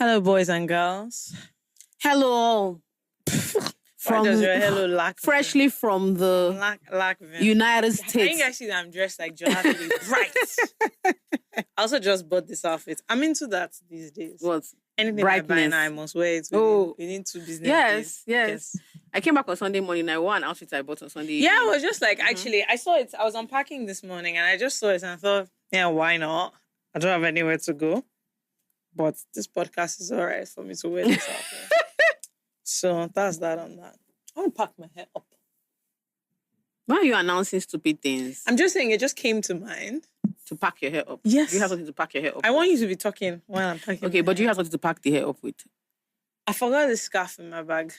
Hello, boys and girls. Hello. Why does your hello lack freshly from the lack United Can States. you guys see that I'm dressed like Jonathan? Bright. I also just bought this outfit. I'm into that these days. What? Anything Brightness. I buy now, I must wear it within 2 business days. Yes. I came back on Sunday morning. I wore an outfit I bought on Sunday evening. Yeah, I was just like, actually, I saw it. I was unpacking this morning and I just saw it and I thought, yeah, why not? I don't have anywhere to go. But this podcast is all right for me to wear this outfit. So that's that on that. I want to pack my hair up. Why are you announcing stupid things? I'm just saying it just came to mind. To pack your hair up. Yes. You have something to pack your hair up. I want you to be talking while I'm packing. Okay, but you have something to pack the hair up with. I forgot the scarf in my bag.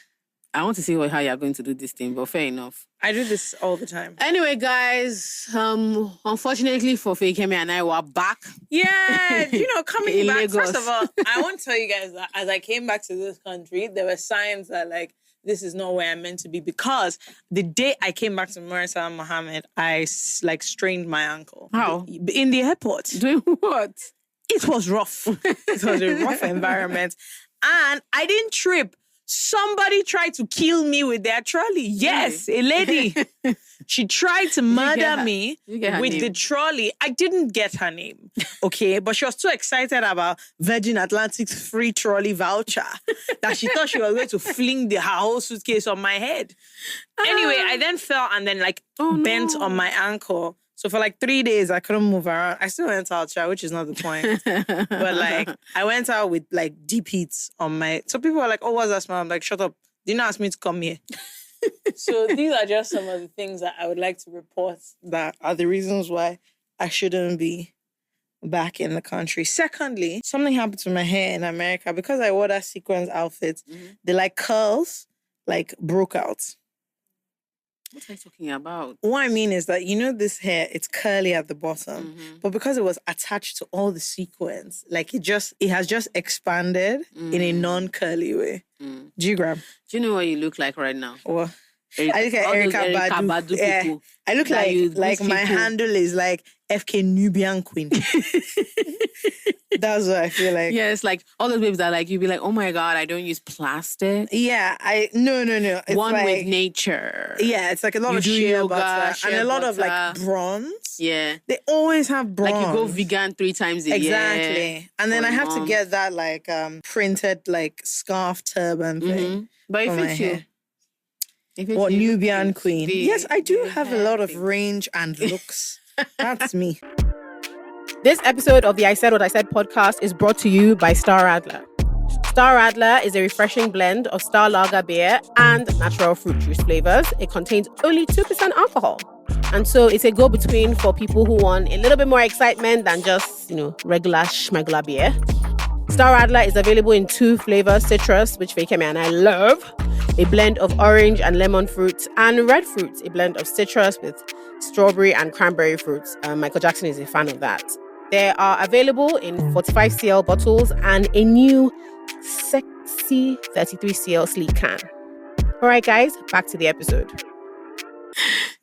I want to see how you're going to do this thing, but fair enough. I do this all the time. Anyway, guys, unfortunately for Fakemi and I, we're back. Yeah, coming back. Lagos. First of all, I want to tell you guys that as I came back to this country, there were signs that this is not where I'm meant to be, because the day I came back to Marisa Mohammed, I strained my ankle. How? In the airport. Doing what? It was rough. It was a rough environment. And I didn't trip. Somebody tried to kill me with their trolley. Yes, a lady. She tried to murder me with the trolley. I didn't get her name, okay? But she was too excited about Virgin Atlantic's free trolley voucher that she thought she was going to fling her whole suitcase on my head. Anyway, I then fell and then bent on my ankle. So for 3 days, I couldn't move around. I still went out, which is not the point. But I went out with deep heats on my... So people were like, oh, what's that smell? I'm like, shut up. Didn't ask me to come here. So these are just some of the things that I would like to report that are the reasons why I shouldn't be back in the country. Secondly, something happened to my hair in America. Because I wore that sequins outfit, the curls broke out. What are you talking about? What I mean is that, this hair, it's curly at the bottom, but because it was attached to all the sequins, it has just expanded in a non-curly way. Do you grab? Do you know what you look like right now? What? I look like Erika Badu. Yeah. I look like my handle is FK Nubian Queen. That's what I feel like. Yeah, it's all those babes that you'd be like, oh my God, I don't use plastic. Yeah, no. It's one with nature. Yeah, it's a lot of shea butter and a lot of bronze. Yeah. They always have bronze. You go vegan 3 times a year. Exactly. And then I have to get that printed scarf turban thing. But it fits you. What, Nubian Queen? Yes, I do have a lot of range and looks. That's me. This episode of the I Said What I Said podcast is brought to you by Star Radler. Star Radler is a refreshing blend of Star Lager beer and natural fruit juice flavors. It contains only 2% alcohol. And so it's a go-between for people who want a little bit more excitement than just, regular schmegula beer. Star Radler is available in 2 flavors, citrus, which Fakemi and I love, a blend of orange and lemon fruits, and red fruits, a blend of citrus with strawberry and cranberry fruits. Michael Jackson is a fan of that. They are available in 45cl bottles and a new sexy 33cl sleek can. All right, guys, back to the episode.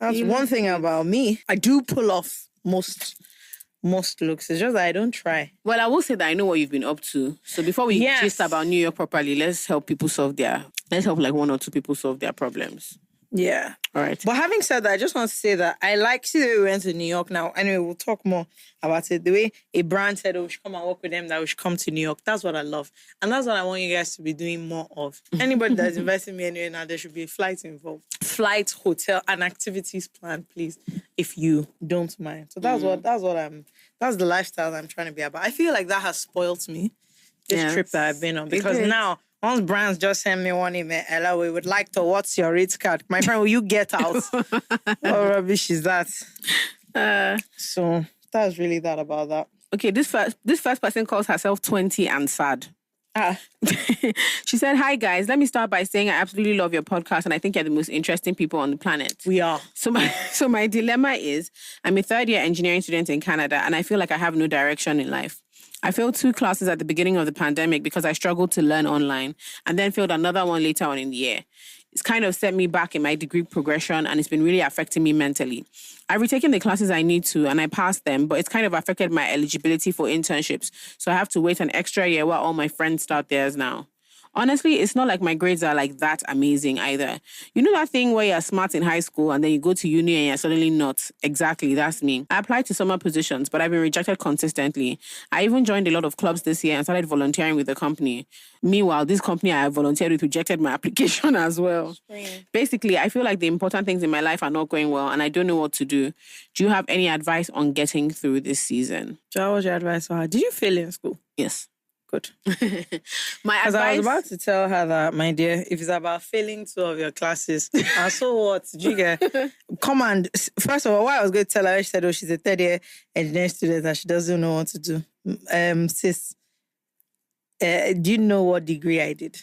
That's one thing about me. I do pull off most looks. It's just that I don't try. Well, I will say that I know what you've been up to. So before we gist about New York properly, let's help 1 or 2 people solve their problems. Yeah. All right. But having said that, I just want to say that I see that we went to New York now. Anyway, we'll talk more about it. The way a brand said, we should come and work with them, that we should come to New York. That's what I love. And that's what I want you guys to be doing more of. Anybody that's investing me anywhere now, there should be a flight involved. Flight, hotel, and activities plan, please, if you don't mind. So that's that's the lifestyle I'm trying to be about. I feel like that has spoiled me, this trip that I've been on. Because now, once brands just send me one email, Ella, we would like to, what's your rate card? My friend, will you get out? What rubbish is that? So that's really that about that. Okay, this first person calls herself 20 and sad. She said, hi guys, let me start by saying I absolutely love your podcast and I think you're the most interesting people on the planet. We are. So my dilemma is, I'm a 3rd-year engineering student in Canada and I feel like I have no direction in life. I failed 2 classes at the beginning of the pandemic because I struggled to learn online and then failed another one later on in the year. It's kind of set me back in my degree progression and it's been really affecting me mentally. I've retaken the classes I need to and I passed them, but it's kind of affected my eligibility for internships. So I have to wait an extra year while all my friends start theirs now. Honestly, it's not like my grades are like that amazing either. You know that thing where you're smart in high school and then you go to uni and you're suddenly not? Exactly, that's me. I applied to summer positions, but I've been rejected consistently. I even joined a lot of clubs this year and started volunteering with the company. Meanwhile, this company I volunteered with rejected my application as well. Basically, I feel like the important things in my life are not going well and I don't know what to do. Do you have any advice on getting through this season? So what was your advice for her? Did you fail in school? Yes. Good. My Because advice... I was about to tell her that, my dear, if it's about failing 2 of your classes, and so what? Do you get? Come on. First of all, what I was going to tell her, she said, oh, she's a third year engineering student and she doesn't know what to do. Sis, do you know what degree I did?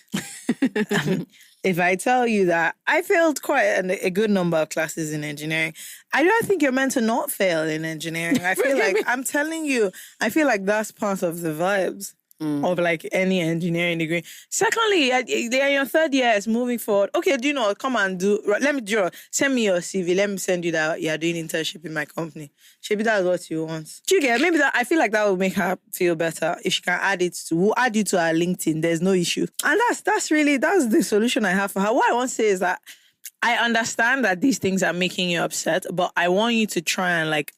If I tell you that I failed quite a good number of classes in engineering, I don't think you're meant to not fail in engineering. I feel like, I'm telling you, I feel like that's part of the vibes. Of like any engineering degree. Secondly, they're in your 3rd years moving forward. Okay, do you know, come and do, let me draw, send me your CV, let me send you that you're doing internship in my company. Maybe that's what you want. Do you get? Maybe that, I feel like that will make her feel better if she can add it to, we'll add you to her LinkedIn, there's no issue. And that's the solution I have for her. What I want to say is that I understand that these things are making you upset, but I want you to try and like,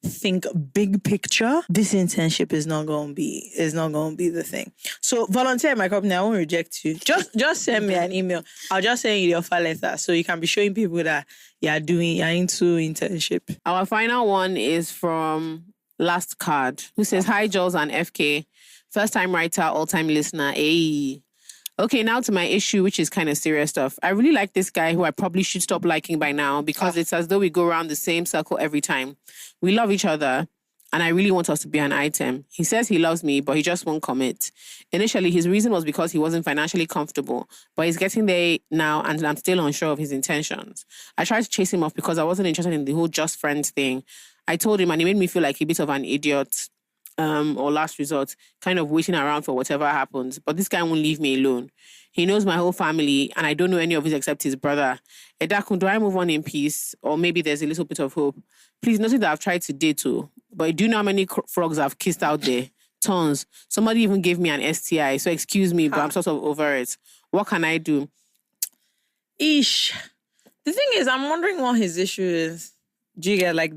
think big picture. This internship is not going to be the thing. So volunteer in my company, I won't reject you. Just send me an email. I'll just send you the offer letter so you can be showing people that you're into internship. Our final one is from Last Card, who says, hi, Jollz and FK. First time writer, all time listener. Hey. Okay, now to my issue, which is kind of serious stuff. I really like this guy who I probably should stop liking by now because it's as though we go around the same circle every time. We love each other, and I really want us to be an item. He says he loves me, but he just won't commit. Initially, his reason was because he wasn't financially comfortable, but he's getting there now, and I'm still unsure of his intentions. I tried to chase him off because I wasn't interested in the whole just friends thing. I told him, and he made me feel like a bit of an idiot. Or last resort, kind of waiting around for whatever happens. But this guy won't leave me alone. He knows my whole family, and I don't know any of his except his brother. Edakun, do I move on in peace? Or maybe there's a little bit of hope. Please notice that I've tried to date too. But do you know how many frogs I've kissed out there? Tons. Somebody even gave me an STI, so excuse me, but I'm sort of over it. What can I do? The thing is, I'm wondering what his issue is. Do you get like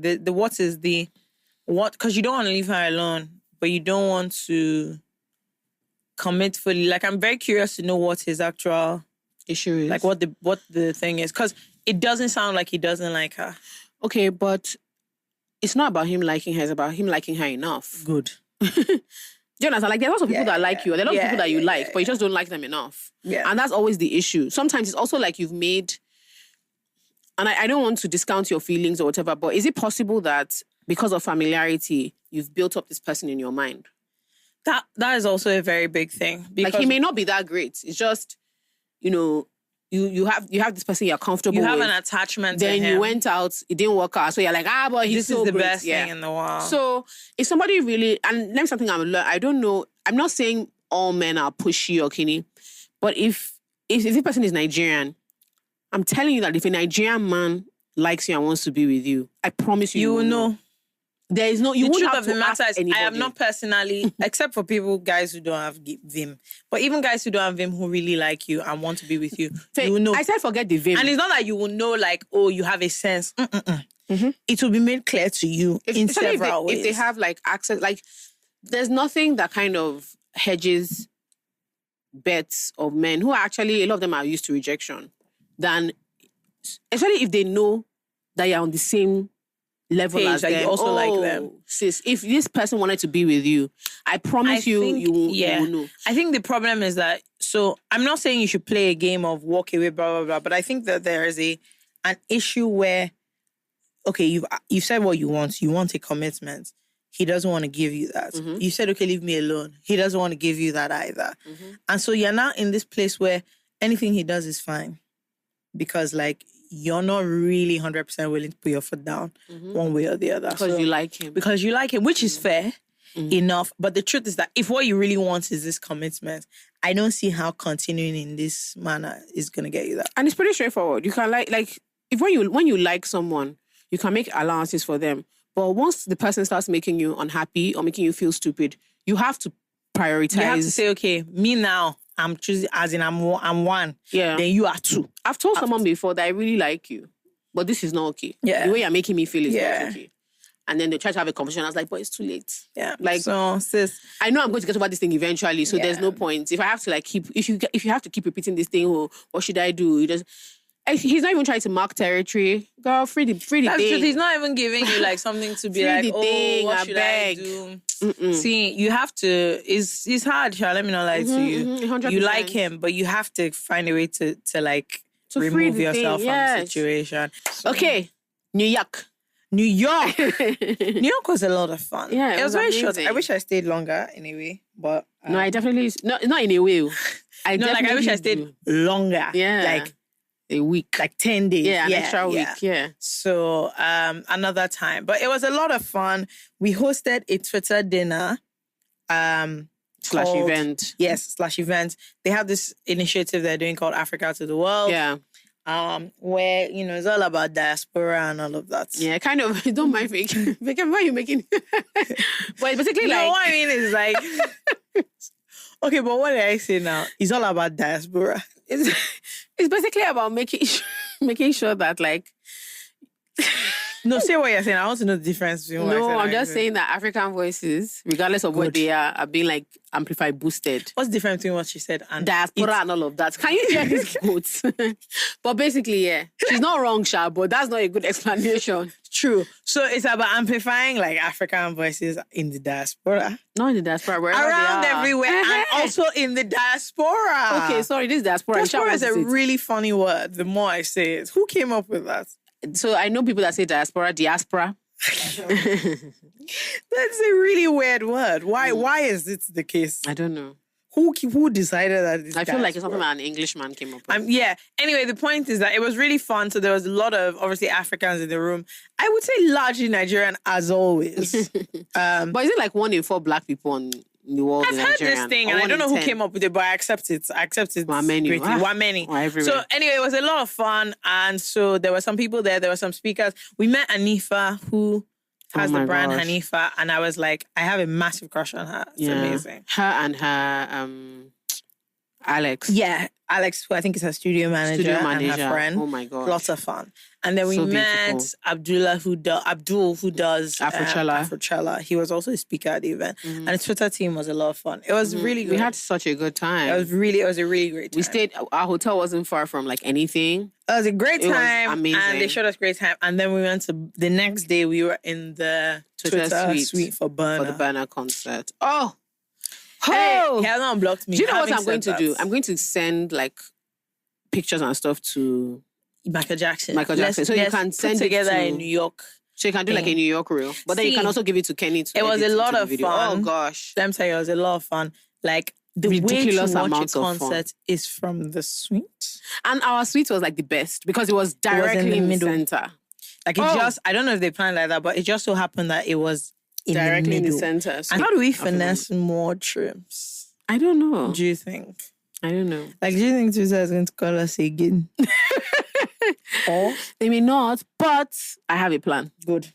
what, because you don't want to leave her alone, but you don't want to commit fully. Like, I'm very curious to know what his actual issue is. Like, what the thing is. Because it doesn't sound like he doesn't like her. Okay, but it's not about him liking her. It's about him liking her enough. Good. Do you understand? Like, there are lots of people that like you. There are lots of people that you like, but you just don't like them enough. Yeah. And that's always the issue. Sometimes it's also like you've made... And I don't want to discount your feelings or whatever, but is it possible that because of familiarity, you've built up this person in your mind? That is also a very big thing. Like, he may not be that great. It's just, you have this person you're comfortable with. You have an attachment to him. Then you went out, it didn't work out. So you're like, but he's so great. This is the best thing in the world. So if somebody really, and let me something I don't know, I'm not saying all men are pushy or kinny, but if this person is Nigerian, I'm telling you that if a Nigerian man likes you and wants to be with you, I promise you will know. There is no, you won't have to ask anybody. I have not personally, except for guys who don't have Vim, but even guys who don't have Vim who really like you and want to be with you, you will know. I said forget the Vim. And it's not that you will know like, oh, you have a sense. Mm-hmm. It will be made clear to you in several ways. If they have like access, like there's nothing that kind of hedges bets of men who are actually, a lot of them are used to rejection, than, especially if they know that you're on the same level as them. You also like them. Sis, if this person wanted to be with you, I promise you will know. I think the problem is that, so I'm not saying you should play a game of walk away, blah, blah, blah, but I think that there is an issue where, okay, you've said what you want. You want a commitment. He doesn't want to give you that. Mm-hmm. You said, okay, leave me alone. He doesn't want to give you that either. Mm-hmm. And so you're now in this place where anything he does is fine. Because like, you're not really 100% willing to put your foot down one way or the other. Because you like him. Because you like him, which is fair. enough. But the truth is that if what you really want is this commitment, I don't see how continuing in this manner is going to get you that. And it's pretty straightforward. You can like if when you like someone, you can make allowances for them. But once the person starts making you unhappy or making you feel stupid, you have to prioritize. You have to say, okay, me now, I'm choosing, as in I'm one. Yeah. Then you are two. I've told someone before that I really like you, but this is not okay. Yeah. The way you're making me feel is not okay. And then they try to have a conversation. I was like, but it's too late. Yeah. Like, so, sis, I know I'm going to get over this thing eventually, so there's no point. If I have to like if you have to keep repeating this thing, oh, what should I do? He's not even trying to mark territory. Girl, free the that's thing. true. He's not even giving you like something to be like, oh, what should I do? See, you have to. It's hard, Sha. Let me not lie to you. 100%. You like him, but you have to find a way to like To free remove the yourself thing, from the yes. situation. Okay, New York. New York. New York was a lot of fun. Yeah, it was very short. amazing. I wish I stayed longer anyway, but No, I definitely not in a way. I wish I stayed longer. Yeah, like a week, like 10 days. yeah, an extra week. Yeah. So another time, but it was a lot of fun. We hosted a Twitter dinner. Slash called- event. Yes, /event. They have this initiative they're doing called Africa to the World. Yeah. Where, it's all about diaspora and all of that. Yeah, kind of. Don't mind making. Why are you making? But basically, You know like, what I mean? Is like, okay, but what did I say now? It's all about diaspora. it's basically about making sure that like. No, say what you're saying. I want to know the difference between what I No, said I'm and just what saying that African voices, regardless of what Good. they are being like amplified, boosted. What's the difference between what she said and Diaspora and all of that. Can you hear these quotes? But basically, yeah. She's not wrong, Sha, but that's not a good explanation. True. So it's about amplifying like African voices in the diaspora. Not in the diaspora, wherever Around they are. everywhere and also in the diaspora. Okay, sorry, this is diaspora. Diaspora is a Really. really funny word. The more I say it. Who came up with that? So I know people that say diaspora. That's a really weird word. Why is it the case? I don't know. Who decided that it's I feel like it's diaspora? something that an Englishman came up with. Yeah. Anyway, the point is that it was really fun. So there was a lot of obviously Africans in the room. I would say largely Nigerian as always. But is it like 1 in 4 black people in the world? I've heard this thing, and I don't know who came up with it, but I accept it. I accept it. Wameni. Greatly. Wameni. Everywhere. So anyway, it was a lot of fun, and so there were some people there. There were some speakers. We met Hanifa, who has Oh the my brand gosh. Hanifa, and I was like, I have a massive crush on her. It's amazing. Her and her Alex. Yeah, Alex, who I think is her studio manager, and her friend. Oh my god. Lots of fun. And then we So met beautiful. Abdul, who does Afrochella. Afrochella. He was also a speaker at the event. And the Twitter team was a lot of fun. It was really good. We had such a good time. it was a really great time. We stayed. Our hotel wasn't far from like anything. It was a great It was time. amazing. And they showed us great time. And then we went to the next day we were in the Twitter suite for Burner. For the Burner concert. Oh. Hey, Oh. he has not blocked me. Do you know what Having I'm going to said do? that, I'm going to send like pictures and stuff to Michael Jackson. Michael Jackson. So you Let's can put send it together to- in New York. So you can do like a New York reel. But then you See, can also give it to Kenny to it was edit a lot into the of video. fun. Oh gosh. Let me tell you, it was a lot of fun. Like the Ridiculous way to watch a amounts of fun. concert is from the suite. And our suite was like the best because it was directly in the middle. center. Like it just, I don't know if they planned like that, but it just so happened that it was Directly in the the middle. center. So And how do we finesse more trips? I don't know. Do you think? I don't know. Like, do you think Twitter is going to call us again? Or They may not, but I have a plan. good.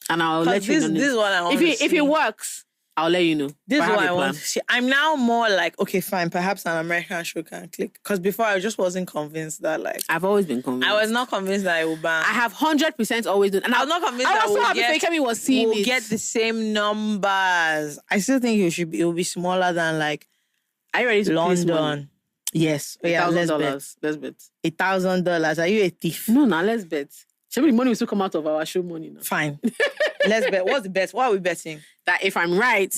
And I'll let you know. This is what I want. If it works, I'll let you know. This But is what have I a want to see. I'm now more like, okay, fine, perhaps an American show can click. Because before I just wasn't convinced that, like, I've always been convinced. I was not convinced that it would ban. I have 100% always done. And I was not convinced I that was so we'll happy get, Fekemi was seeing we'll it. get the same numbers. I still think it will be smaller than like Are you ready to place money? London. Yes. Oh, yeah, let's bet. $1,000. Let's bet. $1,000. Are you a thief? No, let's bet. Should the money will still come out of our show money now. Fine. Let's bet. What's the bet? What are we betting? That if I'm right,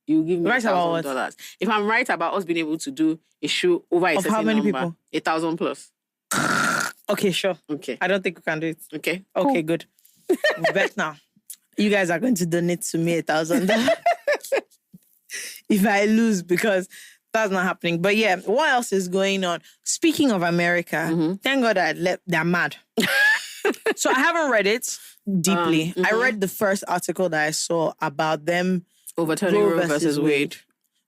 you give me Right about what? $1,000. If I'm right about us being able to do a show over a Of certain how many number, people? 1,000 plus. Okay, sure. Okay. I don't think we can do it. Okay. Okay, good. We bet now. You guys are going to donate to me $1,000 if I lose, because that's not happening. But yeah, what else is going on? Speaking of America, thank God they're mad. So I haven't read it deeply. I read the first article that I saw about them Overturning Roe versus Wade.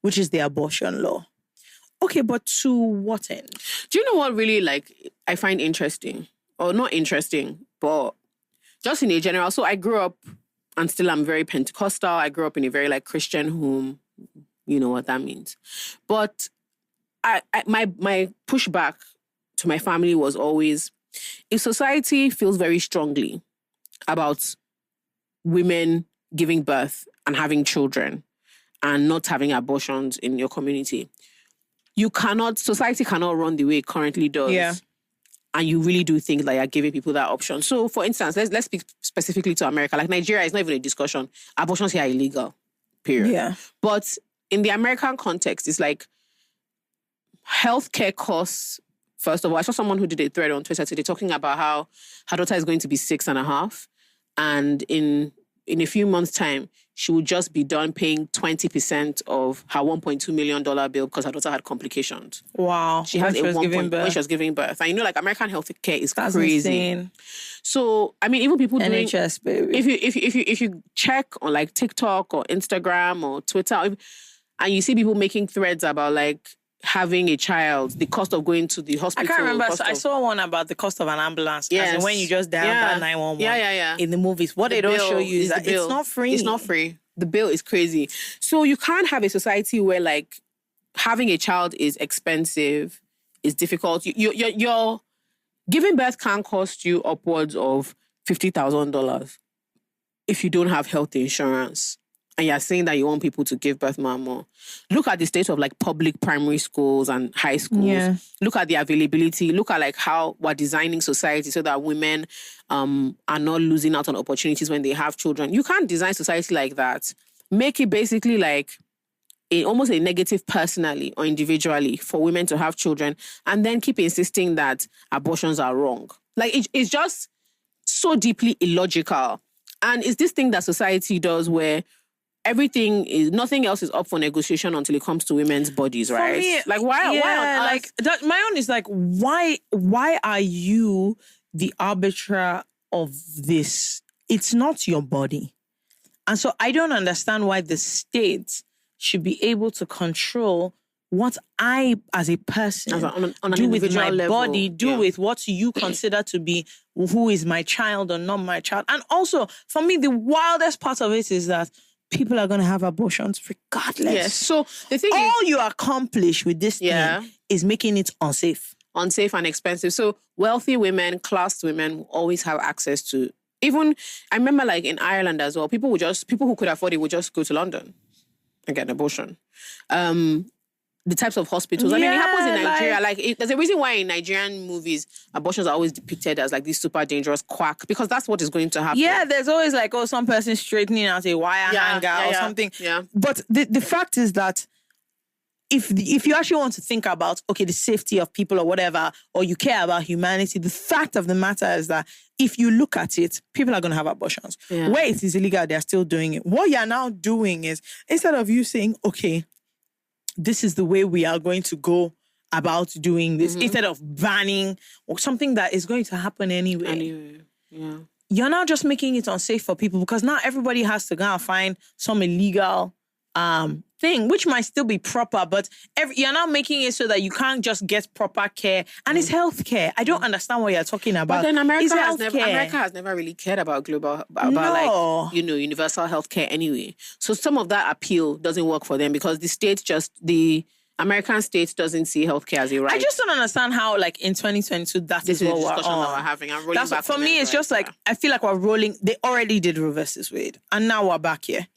which is the abortion law. Okay, but to what end? Do you know what really I find interesting? Or not interesting, but just in a general. So I grew up and still I'm very Pentecostal. I grew up in a very Christian home. You know what that means. But my pushback to my family was always, if society feels very strongly about women giving birth and having children and not having abortions in your community, society cannot run the way it currently does. Yeah. And you really do think you're giving people that option. So, for instance, let's speak specifically to America. Nigeria is not even a discussion. Abortions here are illegal, period. Yeah. But in the American context, it's healthcare costs. First of all, I saw someone who did a thread on Twitter today talking about how her daughter is going to be 6.5. And in a few months' time, she would just be done paying 20% of her $1.2 million bill because her daughter had complications. Wow. She has when she was giving birth. And American healthcare is That's crazy. Insane. So, even people doing... NHS, baby. If you check on TikTok or Instagram or Twitter, and you see people making threads about having a child, the cost of going to the hospital. I can't remember. I saw one about the cost of an ambulance. Yes. As in when you just dial that 911. Yeah. In the movies. What they don't show you is that it's not free. It's not free. The bill is crazy. So you can't have a society where having a child is expensive, is difficult. Your giving birth can cost you upwards of $50,000 if you don't have health insurance. And you're saying that you want people to give birth more and more. Look at the state of public primary schools and high schools. Yeah. Look at the availability. Look at how we're designing society so that women are not losing out on opportunities when they have children. You can't design society like that. Make it basically almost a negative personally or individually for women to have children, and then keep insisting that abortions are wrong. It's just so deeply illogical. And it's this thing that society does where nothing else is up for negotiation until it comes to women's bodies, right? For me, why on earth? My own is why are you the arbiter of this? It's not your body. And so I don't understand why the state should be able to control what I, as a person, on an do with my level, body, with what you consider to be who is my child or not my child. And also, for me, the wildest part of it is that people are going to have abortions regardless. Yes. So the thing all you accomplish with this thing is making it unsafe. Unsafe and expensive. So wealthy women, classed women will always have access to. Even I remember in Ireland as well, people who could afford it would just go to London and get an abortion. The types of hospitals. It happens in Nigeria. There's a reason why in Nigerian movies abortions are always depicted as this super dangerous quack, because that's what is going to happen. Yeah, there's always some person straightening out a wire hanger or something. Yeah. But the fact is that if you actually want to think about the safety of people or whatever, or you care about humanity, the fact of the matter is that if you look at it, people are going to have abortions. Yeah. Where it is illegal, they're still doing it. What you're now doing is, instead of you saying, this is the way we are going to go about doing this, instead of banning or something that is going to happen anyway. Yeah. You're now just making it unsafe for people, because now everybody has to go and find some illegal thing, which might still be proper, but you're now making it so that you can't just get proper care. And it's health care. I don't understand what you're talking about. But then America America has never really cared about universal health care anyway. So some of that appeal doesn't work for them, because the American state doesn't see healthcare as a right. I just don't understand how, in 2022, this is what we're having. I'm rolling back. For me, it's just I feel like we're rolling. They already did Roe versus Wade, and now we're back here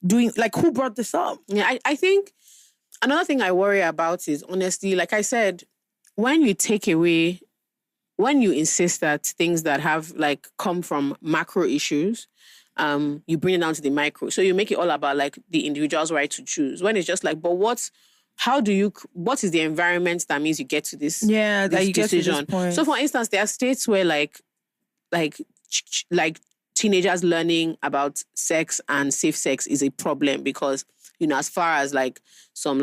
doing. Who brought this up? Yeah, I think another thing I worry about is, honestly, like I said, when you insist that things that have come from macro issues, you bring it down to the micro. So you make it all about the individual's right to choose. When it's just but what is the environment that means you get to this that you decision? Get to this point. So for instance, there are states where teenagers learning about sex and safe sex is a problem, because as far as some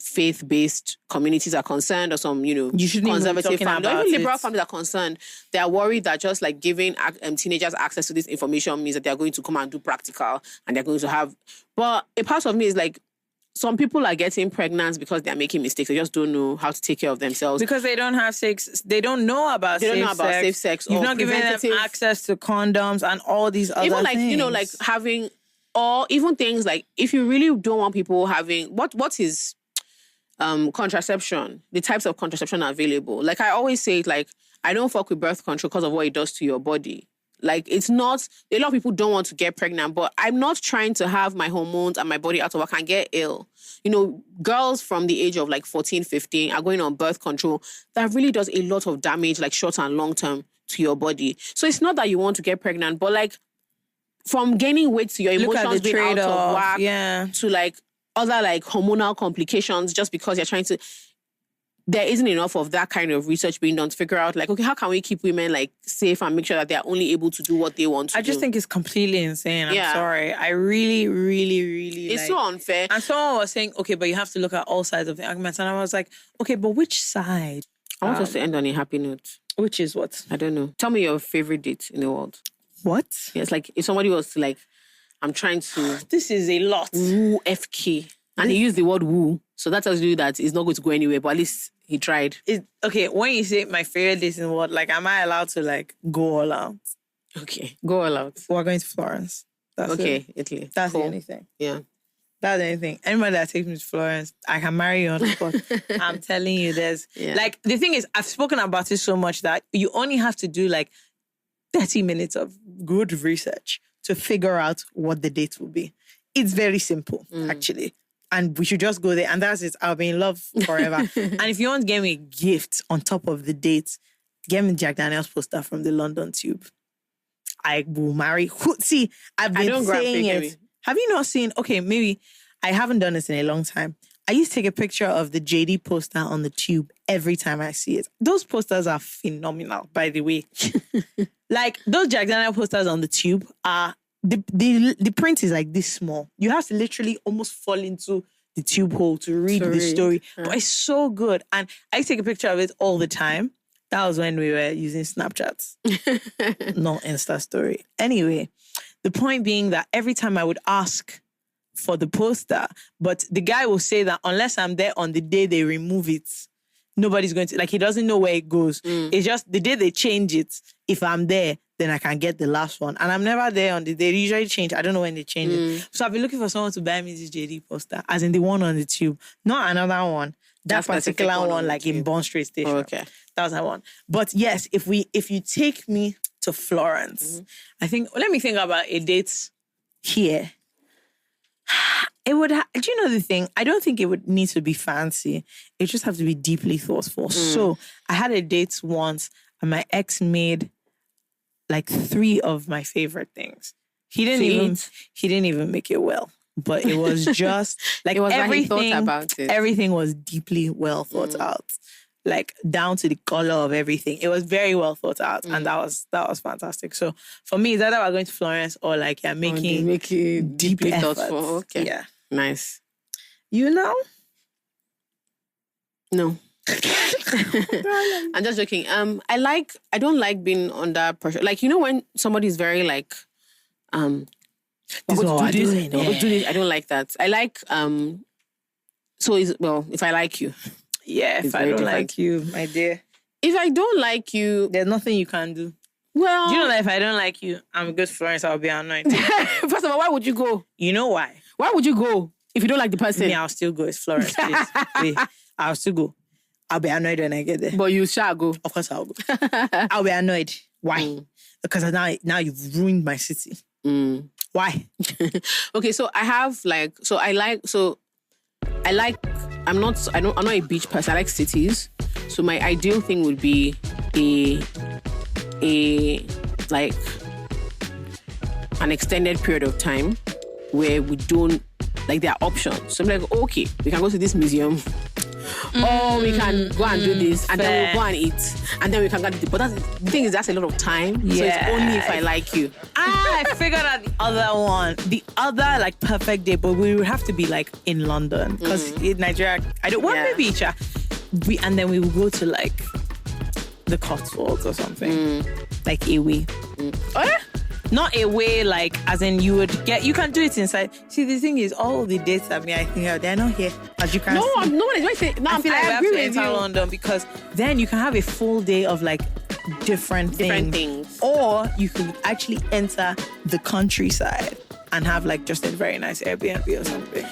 faith-based communities are concerned, or some, you shouldn't even be conservative talking families, or about even liberal it. families are concerned, they are worried that just like giving teenagers access to this information means that they are going to come and do practical, and they're going to have. But a part of me is like, some people are getting pregnant because they're making mistakes. They just don't know how to take care of themselves. Because they don't have sex. They don't know about safe sex. You've or not given them access to condoms and all these other even like, things. like having, or even things like, if you really don't want people having, what is contraception, the types of contraception are available. Like I always say, like, I don't fuck with birth control because of what it does to your body. Like, it's not, a lot of people don't want to get pregnant, but I'm not trying to have my hormones and my body out of whack and get ill. Girls from the age of like 14, 15 are going on birth control. That really does a lot of damage, like short and long term, to your body. So it's not that you want to get pregnant, but like from gaining weight to your emotions being out of whack to like other like hormonal complications just because you're trying to... There isn't enough of that kind of research being done to figure out, like, okay, how can we keep women, like, safe and make sure that they're only able to do what they want to do? I just think it's completely insane. I'm sorry. I really, really, really It's so unfair. And someone was saying, okay, but you have to look at all sides of the argument. And I was like, okay, but which side? I want us to end on a happy note. Which is what? I don't know. Tell me your favorite date in the world. What? Yes, like, if somebody was to, like, I'm trying to... This is a lot. Woo FK. And he used the word woo. So that tells you that it's not going to go anywhere, but at least he tried. Okay, when you say my favorite date in the world, like, am I allowed to, like, go all out? Okay, go all out. We're going to Florence. That's okay, Italy. That's cool. the only thing. Yeah. That's the only thing. Anybody that takes me to Florence, I can marry you on the spot. I'm telling you, like, the thing is, I've spoken about it so much that you only have to do, like, 30 minutes of good research to figure out what the date will be. It's very simple, actually. And we should just go there. And that's it. I'll be in love forever. And if you want to get me a gift on top of the date, get me Jack Daniel's poster from the London Tube. I will marry. See, I've been saying it. Have you not seen? Okay, maybe I haven't done this in a long time. I used to take a picture of the JD poster on the Tube every time I see it. Those posters are phenomenal, by the way. Like, those Jack Daniel posters on the Tube are... The print is like this small. You have to literally almost fall into the tube hole to read the story. Yeah. But it's so good. And I take a picture of it all the time. That was when we were using Snapchats. Not Insta story. Anyway, the point being that every time I would ask for the poster, but the guy will say that unless I'm there on the day they remove it, nobody's going to... Like, he doesn't know where it goes. It's just the day they change it, if I'm there, then I can get the last one. And I'm never there on the day. They usually change. I don't know when they change it. So I've been looking for someone to buy me this JD poster, as in the one on the Tube. Not another one. That particular one, like in Bond Street Station. Oh, okay. That was that one. But yes, if you take me to Florence, I think, let me think about a date here. It would, do you know the thing? I don't think it would need to be fancy. It just have to be deeply thoughtful. So I had a date once and my ex made like 3 of my favorite things. He didn't even make it well. But it was just like, it was everything, like he thought about it. Everything was deeply well thought out. Like down to the color of everything. It was very well thought out. And that was fantastic. So for me, it's either we're going to Florence or like making deeply thoughtful. Okay. Yeah. Nice. You know? No. I'm just joking. I don't like being under pressure. Like, you know, when somebody's very like, do this. I don't like that. I like, if I like you. Yeah, if I don't like you, my dear. If I don't like you, there's nothing you can do. Well, do you know that if I don't like you, I'm good to Florence, I'll be annoyed. First of all, why would you go? You know why? Why would you go if you don't like the person? Me, I'll still go. It's Florence, please. I'll still go. I'll be annoyed when I get there. But you shall go. Of course I'll go. I'll be annoyed. Why? Because now you've ruined my city. Why? Okay, so I have I'm not a beach person. I like cities. So my ideal thing would be an extended period of time where we don't, like, there are options. So I'm like, okay, we can go to this museum, or we can go and do this, and then we'll go and eat, and then we can go and do. But the thing is, that's a lot of time. So it's only if I like you. I figured out the other like perfect day, but we would have to be like in London because in Nigeria, maybe and then we would go to like the Cotswolds or something, like away. Oh yeah. Not away, like as in you can do it inside. See, the thing is, all the dates that I think they're not here, as you can. No, see. no one is going to say. No, I feel like we have to enter you. London because then you can have a full day of like different things, or you could actually enter the countryside and have like just a very nice Airbnb or something.